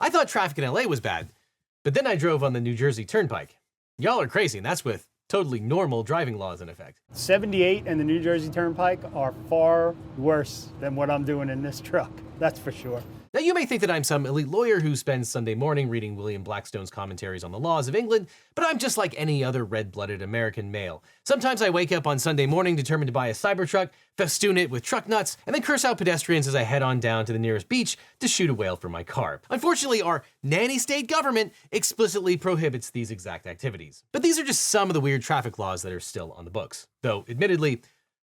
I thought traffic in LA was bad, but then I drove on the New Jersey Turnpike. Y'all are crazy, and that's with totally normal driving laws in effect. 78 and the New Jersey Turnpike are far worse than what I'm doing in this truck, that's for sure. Now you may think that I'm some elite lawyer who spends Sunday morning reading William Blackstone's commentaries on the laws of England, but I'm just like any other red-blooded American male. Sometimes I wake up on Sunday morning determined to buy a Cybertruck, festoon it with truck nuts, and then curse out pedestrians as I head on down to the nearest beach to shoot a whale for my car. Unfortunately, our nanny state government explicitly prohibits these exact activities. But these are just some of the weird traffic laws that are still on the books. Though, admittedly,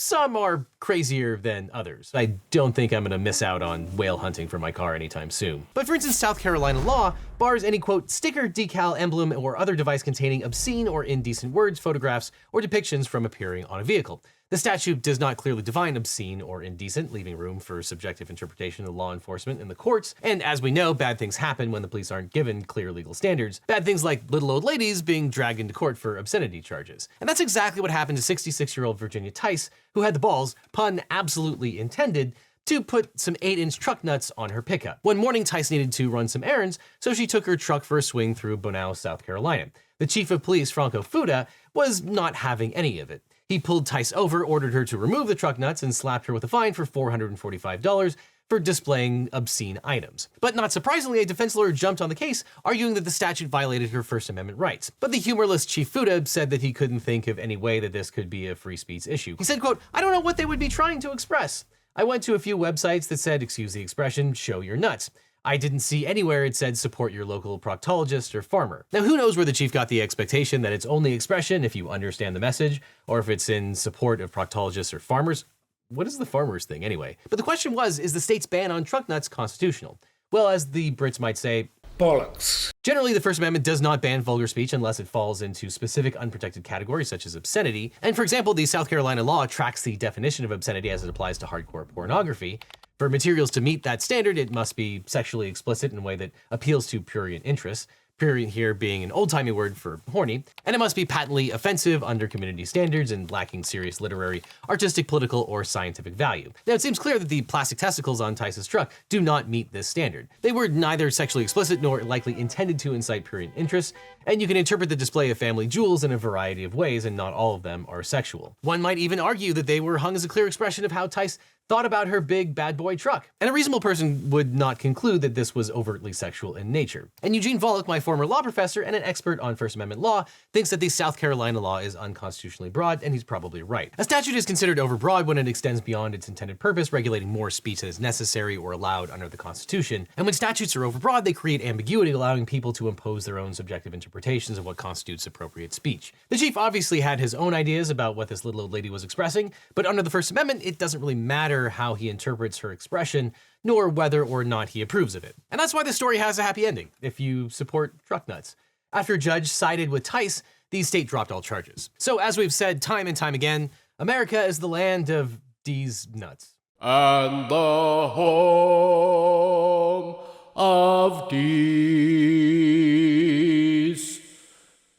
some are crazier than others. I don't think I'm gonna miss out on whale hunting for my car anytime soon. But for instance, South Carolina law bars any quote, sticker, decal, emblem, or other device containing obscene or indecent words, photographs, or depictions from appearing on a vehicle. The statute does not clearly define obscene or indecent, leaving room for subjective interpretation of law enforcement in the courts. And as we know, bad things happen when the police aren't given clear legal standards. Bad things like little old ladies being dragged into court for obscenity charges. And that's exactly what happened to 66-year-old Virginia Tice, who had the balls, pun absolutely intended, to put some 8-inch truck nuts on her pickup. One morning, Tice needed to run some errands, so she took her truck for a swing through Bonao, South Carolina. The chief of police, Franco Fuda, was not having any of it. He pulled Tice over, ordered her to remove the truck nuts, and slapped her with a fine for $445 for displaying obscene items. But not surprisingly, a defense lawyer jumped on the case, arguing that the statute violated her First Amendment rights. But the humorless Chief Fuda said that he couldn't think of any way that this could be a free speech issue. He said, quote, "I don't know what they would be trying to express. I went to a few websites that said, excuse the expression, show your nuts. I didn't see anywhere it said support your local proctologist or farmer." Now, who knows where the chief got the expectation that it's only expression if you understand the message, or if it's in support of proctologists or farmers. What is the farmers thing anyway? But the question was, is the state's ban on truck nuts constitutional? Well, as the Brits might say, bollocks. Generally, the First Amendment does not ban vulgar speech unless it falls into specific unprotected categories such as obscenity. And for example, the South Carolina law tracks the definition of obscenity as it applies to hardcore pornography. For materials to meet that standard, it must be sexually explicit in a way that appeals to prurient interests. Prurient here being an old-timey word for horny, and it must be patently offensive under community standards and lacking serious literary, artistic, political, or scientific value. Now, it seems clear that the plastic testicles on Tice's truck do not meet this standard. They were neither sexually explicit nor likely intended to incite prurient interest, and you can interpret the display of family jewels in a variety of ways, and not all of them are sexual. One might even argue that they were hung as a clear expression of how Tice thought about her big bad boy truck. And a reasonable person would not conclude that this was overtly sexual in nature. And Eugene Volokh, my former law professor and an expert on First Amendment law, thinks that the South Carolina law is unconstitutionally broad, and he's probably right. A statute is considered overbroad when it extends beyond its intended purpose, regulating more speech that is necessary or allowed under the Constitution. And when statutes are overbroad, they create ambiguity, allowing people to impose their own subjective interpretations of what constitutes appropriate speech. The chief obviously had his own ideas about what this little old lady was expressing, but under the First Amendment, it doesn't really matter how he interprets her expression, nor whether or not he approves of it. And that's why the story has a happy ending, if you support truck nuts. After a judge sided with Tice, the state dropped all charges. So as we've said time and time again, America is the land of D's nuts. And the home of D's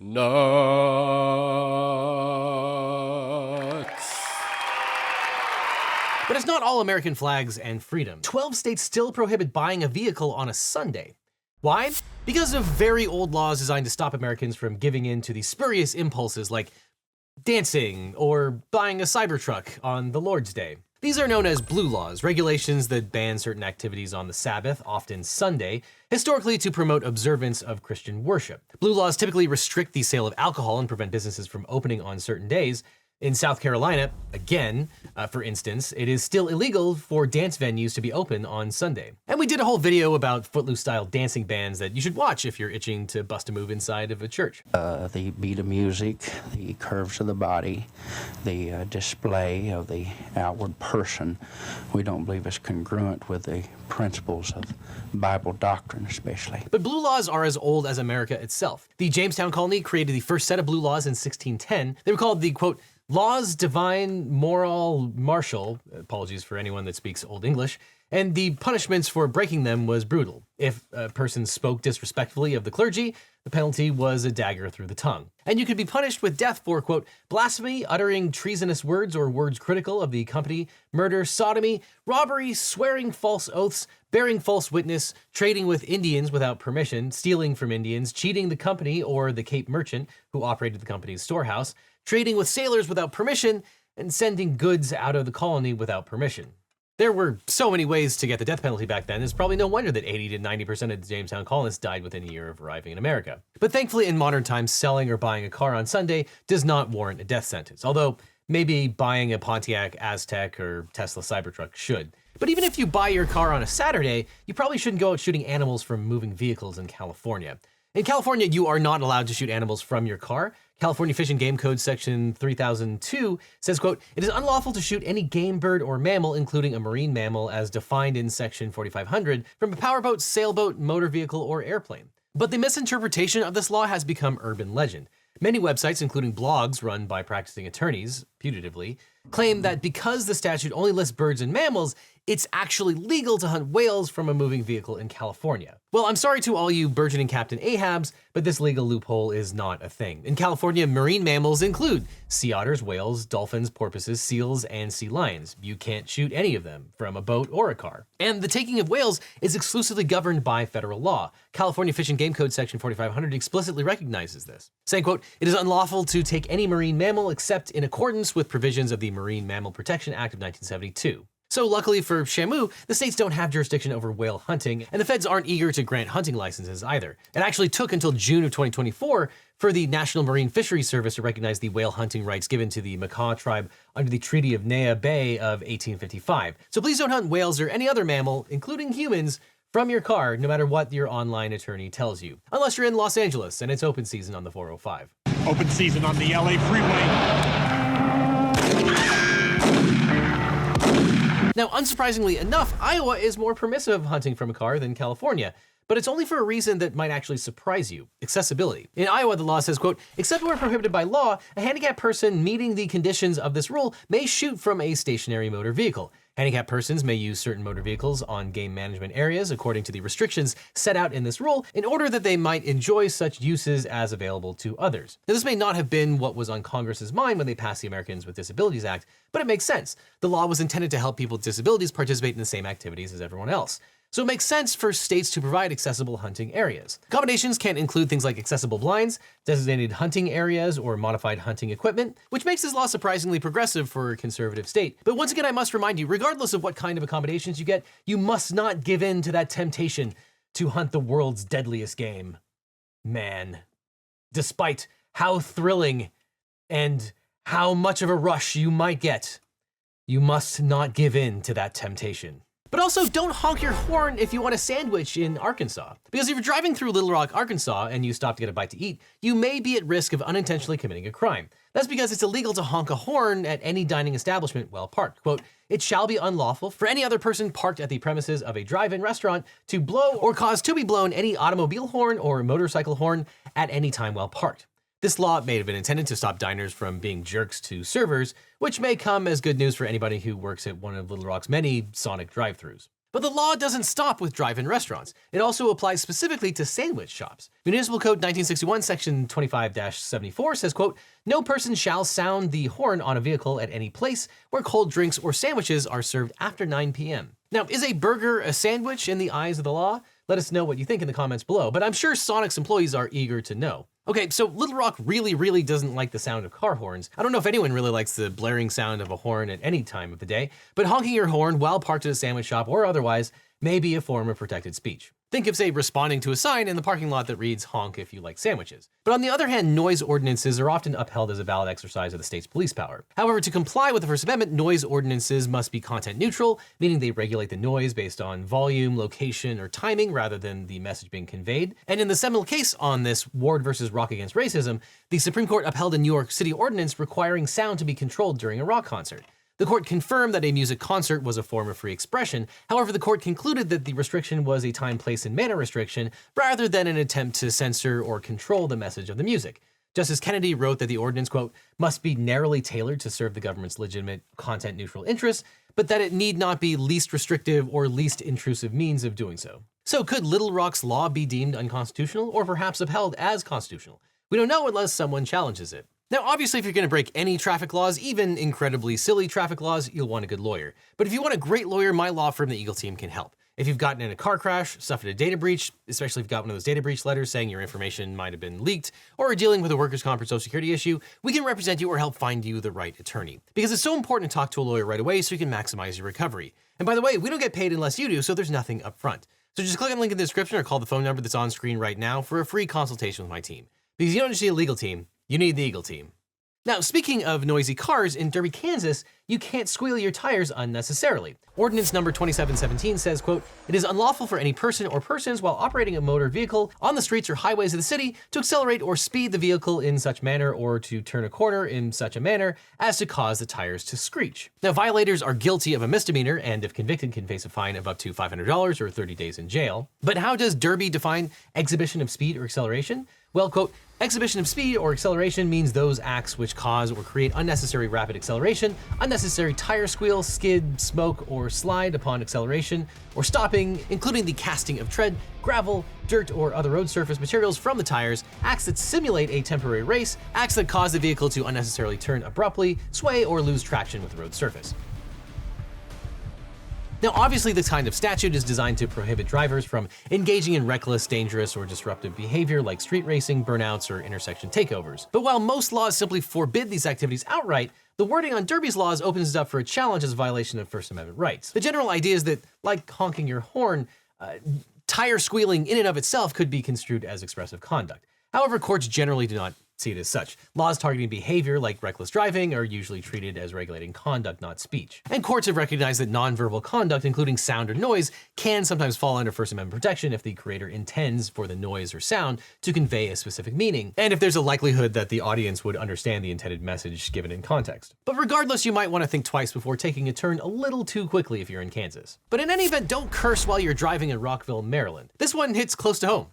nuts. But it's not all American flags and freedom. 12 states still prohibit buying a vehicle on a Sunday. Why? Because of very old laws designed to stop Americans from giving in to the spurious impulses like dancing or buying a Cybertruck on the Lord's Day. These are known as blue laws, regulations that ban certain activities on the Sabbath, often Sunday, historically to promote observance of Christian worship. Blue laws typically restrict the sale of alcohol and prevent businesses from opening on certain days. In South Carolina, again, for instance, it is still illegal for dance venues to be open on Sunday. And we did a whole video about Footloose-style dancing bands that you should watch if you're itching to bust a move inside of a church. The beat of music, the curves of the body, the display of the outward person, we don't believe is congruent with the principles of Bible doctrine especially. But blue laws are as old as America itself. The Jamestown Colony created the first set of blue laws in 1610. They were called the, quote, laws divine, moral, martial, apologies for anyone that speaks Old English, and the punishments for breaking them was brutal. If a person spoke disrespectfully of the clergy, the penalty was a dagger through the tongue. And you could be punished with death for, quote, blasphemy, uttering treasonous words or words critical of the company, murder, sodomy, robbery, swearing false oaths, bearing false witness, trading with Indians without permission, stealing from Indians, cheating the company or the Cape merchant who operated the company's storehouse, trading with sailors without permission, and sending goods out of the colony without permission. There were so many ways to get the death penalty back then, it's probably no wonder that 80 to 90% of the Jamestown colonists died within a year of arriving in America. But thankfully, in modern times, selling or buying a car on Sunday does not warrant a death sentence, although maybe buying a Pontiac Aztek or Tesla Cybertruck should. But even if you buy your car on a Saturday, you probably shouldn't go out shooting animals from moving vehicles in California. In California, you are not allowed to shoot animals from your car. California Fish and Game Code section 3002 says, quote, it is unlawful to shoot any game, bird, or mammal, including a marine mammal as defined in section 4500, from a powerboat, sailboat, motor vehicle, or airplane. But the misinterpretation of this law has become urban legend. Many websites, including blogs run by practicing attorneys, putatively, claim that because the statute only lists birds and mammals, it's actually legal to hunt whales from a moving vehicle in California. Well, I'm sorry to all you burgeoning Captain Ahabs, but this legal loophole is not a thing. In California, marine mammals include sea otters, whales, dolphins, porpoises, seals, and sea lions. You can't shoot any of them from a boat or a car. And the taking of whales is exclusively governed by federal law. California Fish and Game Code section 4500 explicitly recognizes this, saying, quote, it is unlawful to take any marine mammal except in accordance with provisions of the Marine Mammal Protection Act of 1972. So luckily for Shamu, the states don't have jurisdiction over whale hunting, and the feds aren't eager to grant hunting licenses either. It actually took until June of 2024 for the National Marine Fisheries Service to recognize the whale hunting rights given to the Makah tribe under the Treaty of Nea Bay of 1855. So please don't hunt whales or any other mammal, including humans, from your car, no matter what your online attorney tells you. Unless you're in Los Angeles and it's open season on the 405. Open season on the LA freeway. Now, unsurprisingly enough, Iowa is more permissive of hunting from a car than California, but it's only for a reason that might actually surprise you: accessibility. In Iowa, the law says, quote, except where prohibited by law, a handicapped person meeting the conditions of this rule may shoot from a stationary motor vehicle. Handicapped persons may use certain motor vehicles on game management areas according to the restrictions set out in this rule in order that they might enjoy such uses as available to others. Now, this may not have been what was on Congress's mind when they passed the Americans with Disabilities Act, but it makes sense. The law was intended to help people with disabilities participate in the same activities as everyone else. So it makes sense for states to provide accessible hunting areas. Accommodations can include things like accessible blinds, designated hunting areas, or modified hunting equipment, which makes this law surprisingly progressive for a conservative state. But once again, I must remind you, regardless of what kind of accommodations you get, you must not give in to that temptation to hunt the world's deadliest game, man. Despite how thrilling and how much of a rush you might get, you must not give in to that temptation. But also, don't honk your horn if you want a sandwich in Arkansas. Because if you're driving through Little Rock, Arkansas, and you stop to get a bite to eat, you may be at risk of unintentionally committing a crime. That's because it's illegal to honk a horn at any dining establishment while parked. Quote, it shall be unlawful for any other person parked at the premises of a drive-in restaurant to blow or cause to be blown any automobile horn or motorcycle horn at any time while parked. This law may have been intended to stop diners from being jerks to servers, which may come as good news for anybody who works at one of Little Rock's many Sonic drive-thrus. But the law doesn't stop with drive-in restaurants. It also applies specifically to sandwich shops. Municipal Code 1961, section 25-74 says, quote, no person shall sound the horn on a vehicle at any place where cold drinks or sandwiches are served after 9 p.m. Now, is a burger a sandwich in the eyes of the law? Let us know what you think in the comments below, but I'm sure Sonic's employees are eager to know. Okay, so Little Rock really doesn't like the sound of car horns. I don't know if anyone really likes the blaring sound of a horn at any time of the day, but honking your horn while parked at a sandwich shop or otherwise may be a form of protected speech. Think of, say, responding to a sign in the parking lot that reads, honk if you like sandwiches. But on the other hand, noise ordinances are often upheld as a valid exercise of the state's police power. However, to comply with the First Amendment, noise ordinances must be content neutral, meaning they regulate the noise based on volume, location, or timing rather than the message being conveyed. And in the seminal case on this, Ward versus Rock Against Racism, the Supreme Court upheld a New York City ordinance requiring sound to be controlled during a rock concert. The court confirmed that a music concert was a form of free expression. However, the court concluded that the restriction was a time, place, and manner restriction rather than an attempt to censor or control the message of the music. Justice Kennedy wrote that the ordinance, quote, must be narrowly tailored to serve the government's legitimate content-neutral interests, but that it need not be least restrictive or least intrusive means of doing so. So could Little Rock's law be deemed unconstitutional or perhaps upheld as constitutional? We don't know unless someone challenges it. Now, obviously, if you're going to break any traffic laws, even incredibly silly traffic laws, you'll want a good lawyer. But if you want a great lawyer, my law firm, the Eagle Team, can help. If you've gotten in a car crash, suffered a data breach, especially if you've got one of those data breach letters saying your information might have been leaked, or are dealing with a workers' comp or social security issue, we can represent you or help find you the right attorney. Because it's so important to talk to a lawyer right away so you can maximize your recovery. And by the way, we don't get paid unless you do, so there's nothing up front. So just click on the link in the description or call the phone number that's on screen right now for a free consultation with my team. Because you don't just need a legal team, you need the Eagle Team. Now, speaking of noisy cars, in Derby, Kansas, you can't squeal your tires unnecessarily. Ordinance number 2717 says, quote, "It is unlawful for any person or persons while operating a motor vehicle on the streets or highways of the city to accelerate or speed the vehicle in such manner or to turn a corner in such a manner as to cause the tires to screech." Now, violators are guilty of a misdemeanor and if convicted can face a fine of up to $500 or 30 days in jail. But how does Derby define exhibition of speed or acceleration? Well, quote, "Exhibition of speed or acceleration means those acts which cause or create unnecessary rapid acceleration, unnecessary tire squeal, skid, smoke, or slide upon acceleration or stopping, including the casting of tread, gravel, dirt, or other road surface materials from the tires, acts that simulate a temporary race, acts that cause the vehicle to unnecessarily turn abruptly, sway, or lose traction with the road surface." Now, obviously, this kind of statute is designed to prohibit drivers from engaging in reckless, dangerous, or disruptive behavior like street racing, burnouts, or intersection takeovers. But while most laws simply forbid these activities outright, the wording on Derby's laws opens it up for a challenge as a violation of First Amendment rights. The general idea is that, like honking your horn, tire squealing in and of itself could be construed as expressive conduct. However, courts generally do not see it as such. Laws targeting behavior like reckless driving are usually treated as regulating conduct, not speech. And courts have recognized that nonverbal conduct, including sound or noise, can sometimes fall under First Amendment protection if the creator intends for the noise or sound to convey a specific meaning, and if there's a likelihood that the audience would understand the intended message given in context. But regardless, you might want to think twice before taking a turn a little too quickly if you're in Kansas. But in any event, don't curse while you're driving in Rockville, Maryland. This one hits close to home,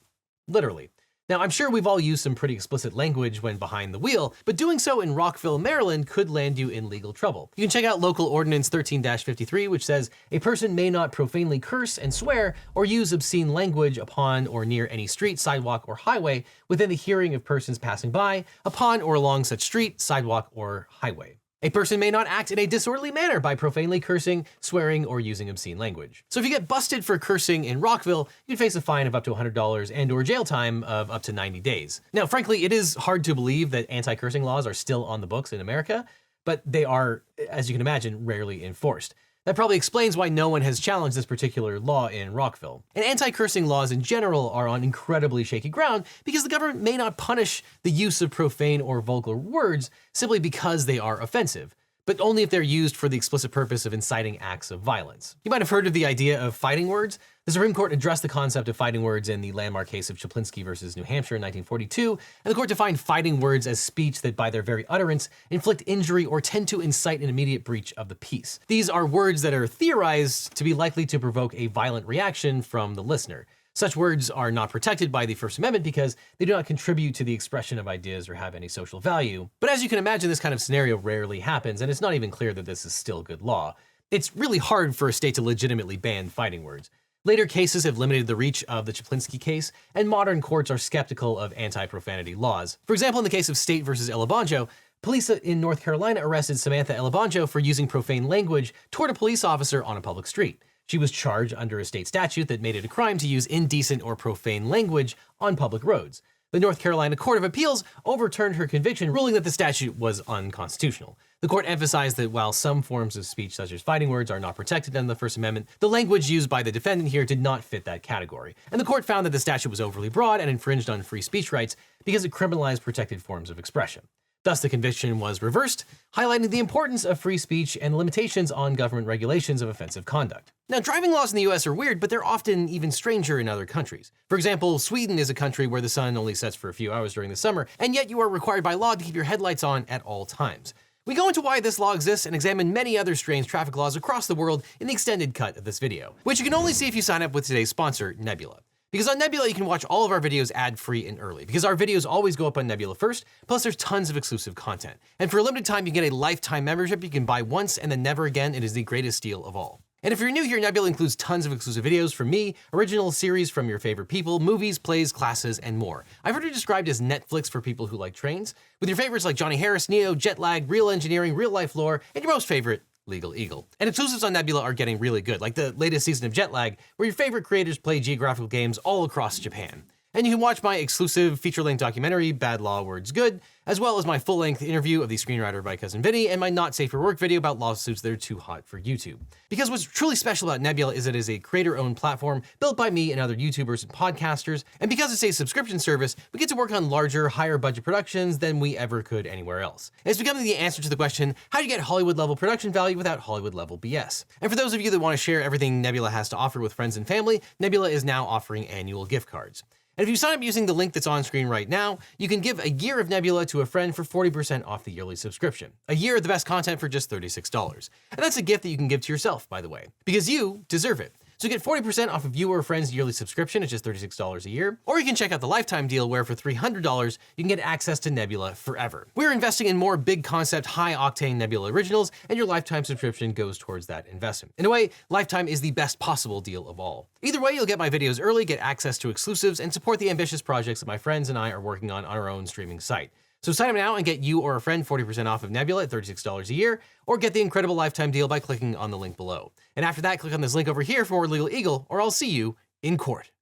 literally. Now, I'm sure we've all used some pretty explicit language when behind the wheel, but doing so in Rockville, Maryland could land you in legal trouble. You can check out Local Ordinance 13-53, which says, "A person may not profanely curse and swear or use obscene language upon or near any street, sidewalk, or highway within the hearing of persons passing by, upon or along such street, sidewalk, or highway. A person may not act in a disorderly manner by profanely cursing, swearing, or using obscene language." So if you get busted for cursing in Rockville, you can face a fine of up to $100 and or jail time of up to 90 days. Now, frankly, it is hard to believe that anti-cursing laws are still on the books in America, but they are, as you can imagine, rarely enforced. That probably explains why no one has challenged this particular law in Rockville. And anti-cursing laws in general are on incredibly shaky ground because the government may not punish the use of profane or vulgar words simply because they are offensive, but only if they're used for the explicit purpose of inciting acts of violence. You might have heard of the idea of fighting words. The Supreme Court addressed the concept of fighting words in the landmark case of Chaplinsky versus New Hampshire in 1942, and the court defined fighting words as speech that by their very utterance inflict injury or tend to incite an immediate breach of the peace. These are words that are theorized to be likely to provoke a violent reaction from the listener. Such words are not protected by the First Amendment because they do not contribute to the expression of ideas or have any social value. But as you can imagine, this kind of scenario rarely happens, and it's not even clear that this is still good law. It's really hard for a state to legitimately ban fighting words. Later cases have limited the reach of the Chaplinsky case, and modern courts are skeptical of anti-profanity laws. For example, in the case of State versus Elibanjo, police in North Carolina arrested Samantha Elibanjo for using profane language toward a police officer on a public street. She was charged under a state statute that made it a crime to use indecent or profane language on public roads. The North Carolina Court of Appeals overturned her conviction, ruling that the statute was unconstitutional. The court emphasized that while some forms of speech, such as fighting words, are not protected under the First Amendment, the language used by the defendant here did not fit that category. And the court found that the statute was overly broad and infringed on free speech rights because it criminalized protected forms of expression. Thus, the conviction was reversed, highlighting the importance of free speech and limitations on government regulations of offensive conduct. Now, driving laws in the US are weird, but they're often even stranger in other countries. For example, Sweden is a country where the sun only sets for a few hours during the summer, and yet you are required by law to keep your headlights on at all times. We go into why this law exists and examine many other strange traffic laws across the world in the extended cut of this video, which you can only see if you sign up with today's sponsor, Nebula. Because on Nebula, you can watch all of our videos ad-free and early, because our videos always go up on Nebula first, plus there's tons of exclusive content. And for a limited time, you get a lifetime membership you can buy once and then never again. It is the greatest deal of all. And if you're new here, Nebula includes tons of exclusive videos from me, original series from your favorite people, movies, plays, classes, and more. I've heard it described as Netflix for people who like trains, with your favorites like Johnny Harris, Neo, Jetlag, Real Engineering, Real Life Lore, and your most favorite, LegalEagle. And exclusives on Nebula are getting really good, like the latest season of Jetlag, where your favorite creators play geographical games all across Japan. And you can watch my exclusive feature-length documentary, Bad Law, Words Good, as well as my full-length interview of the screenwriter of My Cousin Vinny and my Not Safe for Work video about lawsuits that are too hot for YouTube. Because what's truly special about Nebula is it is a creator-owned platform built by me and other YouTubers and podcasters, and because it's a subscription service, we get to work on larger, higher-budget productions than we ever could anywhere else. And it's becoming the answer to the question, how do you get Hollywood-level production value without Hollywood-level BS? And for those of you that want to share everything Nebula has to offer with friends and family, Nebula is now offering annual gift cards. And if you sign up using the link that's on screen right now, you can give a year of Nebula to a friend for 40% off the yearly subscription. A year of the best content for just $36. And that's a gift that you can give to yourself, by the way, because you deserve it. So get 40% off of you or a friend's yearly subscription at just $36 a year, or you can check out the lifetime deal where for $300, you can get access to Nebula forever. We're investing in more big concept, high octane Nebula originals, and your lifetime subscription goes towards that investment. In a way, lifetime is the best possible deal of all. Either way, you'll get my videos early, get access to exclusives, and support the ambitious projects that my friends and I are working on our own streaming site. So sign up now and get you or a friend 40% off of Nebula at $36 a year, or get the incredible lifetime deal by clicking on the link below. And after that, click on this link over here for more LegalEagle, or I'll see you in court.